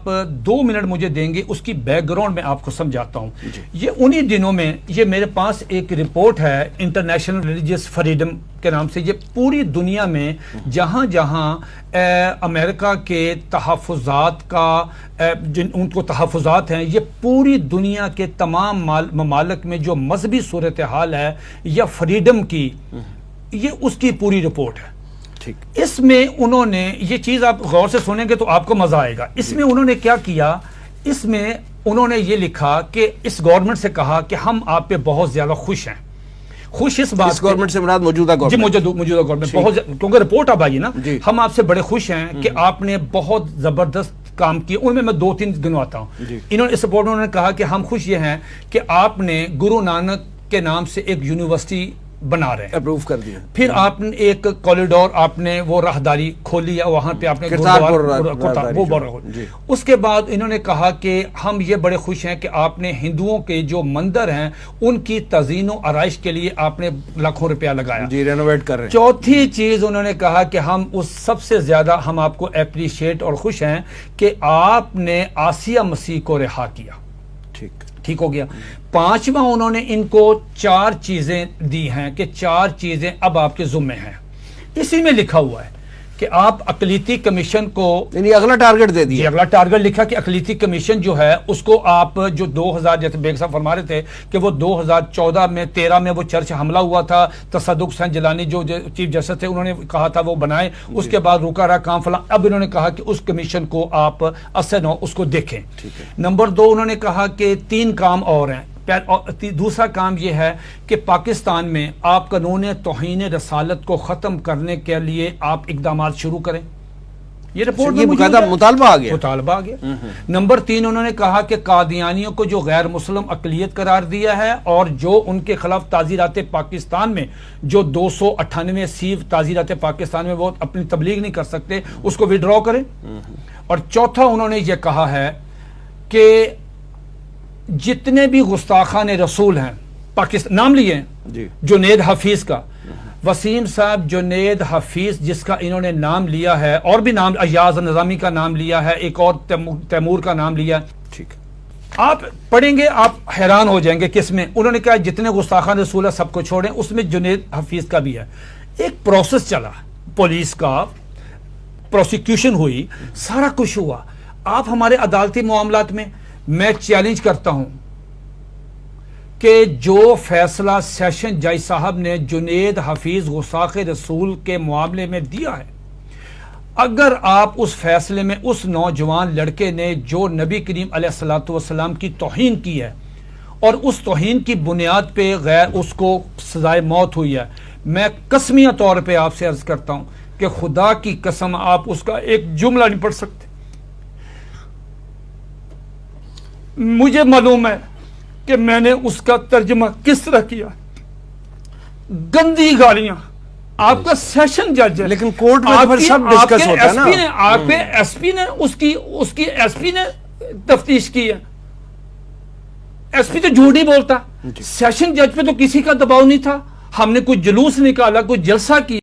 آپ 2 منٹ مجھے دیں گے اس کی بیک گراؤنڈ میں آپ کو سمجھاتا ہوں. یہ انہی دنوں میں یہ میرے پاس ایک رپورٹ ہے انٹرنیشنل ریلیجیس فریڈم کے نام سے. یہ پوری دنیا میں جہاں جہاں امریکہ کے تحفظات کا ان کو تحفظات ہیں، یہ پوری دنیا کے تمام ممالک میں جو مذہبی صورتحال ہے یا فریڈم کی، یہ اس کی پوری رپورٹ ہے. اس میں انہوں نے یہ چیز آپ غور سے سنیں گے تو آپ کو مزہ آئے گا. اس میں انہوں نے کیا کیا، اس میں انہوں نے یہ لکھا کہ اس گورنمنٹ سے کہا کہ ہم آپ پہ بہت زیادہ خوش ہیں. خوش اس بات گورنمنٹ سے مراد موجودہ گورنمنٹ، جی موجودہ گورنمنٹ بہت، کیونکہ رپورٹ اب آئی نا، ہم آپ سے بڑے خوش ہیں کہ آپ نے بہت زبردست کام کیے. ان میں 2-3 گنواتا ہوں. انہوں نے اس رپورٹ میں کہا کہ ہم خوش یہ ہیں کہ آپ نے گرو نانک کے نام سے ایک یونیورسٹی بنا رہے ہیں، اپروو کر دیا. پھر آپ نے ایک کوریڈور، آپ نے وہ راہداری کھولی ہے، وہاں پہ آپ نے اس کے بعد انہوں نے کہا کہ ہم یہ بڑے خوش ہیں کہ آپ نے ہندوؤں کے جو مندر ہیں ان کی تزئین و آرائش کے لیے آپ نے لاکھوں روپیہ لگایا، جی رینوویٹ کر رہے ہیں. چوتھی چیز انہوں نے کہا کہ ہم اس سب سے زیادہ ہم آپ کو اپریشیٹ اور خوش ہیں کہ آپ نے آسیہ مسیح کو رہا کیا. ٹھیک ہو گیا. 5واں انہوں نے ان کو 4 چیزیں دی ہیں کہ 4 چیزیں اب آپ کے ذمہ ہیں. اسی میں لکھا ہوا ہے کہ آپ اقلیتی کمیشن کو، یعنی اگلا ٹارگٹ دے دیا. اگلا ٹارگٹ لکھا کہ اقلیتی کمیشن جو ہے اس کو آپ جو 2000 جیسے بیگ صاحب فرما رہے تھے کہ وہ 2014 میں 13 میں وہ چرچ حملہ ہوا تھا، تصدق حسین جیلانی جو چیف جسٹس تھے انہوں نے کہا تھا وہ بنائے، اس کے بعد رکا رہا کام فلاں. اب انہوں نے کہا کہ اس کمیشن کو آپ اس کو دیکھیں. نمبر 2 انہوں نے کہا کہ 3 کام اور ہیں. دوسرا کام یہ ہے کہ پاکستان میں آپ قانون توہین رسالت کو ختم کرنے کے لیے آپ اقدامات شروع کریں. یہ رپورٹ میں مطالبہ آ گیا. نمبر 3 انہوں نے کہا کہ قادیانیوں کو جو غیر مسلم اقلیت قرار دیا ہے اور جو ان کے خلاف تعزیرات پاکستان میں جو 298 سی تعزیرات پاکستان میں وہ اپنی تبلیغ نہیں کر سکتے، اس کو وڈرا کریں. اور چوتھا انہوں نے یہ کہا ہے کہ جتنے بھی گستاخان رسول ہیں پاکستان، نام لیے ہیں جنید حفیظ کا، وسیم صاحب جنید حفیظ جس کا انہوں نے نام لیا ہے، اور بھی نام، ایاز نظامی کا نام لیا ہے، ایک اور تیمور کا نام لیا. ٹھیک، آپ پڑھیں گے آپ حیران ہو جائیں گے کس میں. انہوں نے کہا جتنے گستاخان رسول ہیں سب کو چھوڑیں، اس میں جنید حفیظ کا بھی ہے. ایک پروسیس چلا، پولیس کا پروسیکیوشن ہوئی، سارا کچھ ہوا. آپ ہمارے عدالتی معاملات میں، میں چیلنج کرتا ہوں کہ جو فیصلہ سیشن جج صاحب نے جنید حفیظ گستاخ رسول کے معاملے میں دیا ہے، اگر آپ اس فیصلے میں اس نوجوان لڑکے نے جو نبی کریم علیہ الصلوۃ والسلام کی توہین کی ہے اور اس توہین کی بنیاد پہ غیر اس کو سزائے موت ہوئی ہے، میں قسمیہ طور پہ آپ سے عرض کرتا ہوں کہ خدا کی قسم آپ اس کا ایک جملہ نہیں پڑھ سکتے. مجھے معلوم ہے کہ میں نے اس کا ترجمہ کس طرح کیا. گندی گالیاں. آپ کا سیشن جج ہے لیکن کورٹ میں پھر سب ڈسکس ہوتا ہے نا. آپ کے ایس پی نے اس کی ایس پی نے تفتیش کی ہے. ایس پی تو جھوٹ نہیں بولتا. سیشن جج پہ تو کسی کا دباؤ نہیں تھا. ہم نے کوئی جلوس نکالا، کوئی جلسہ کیا.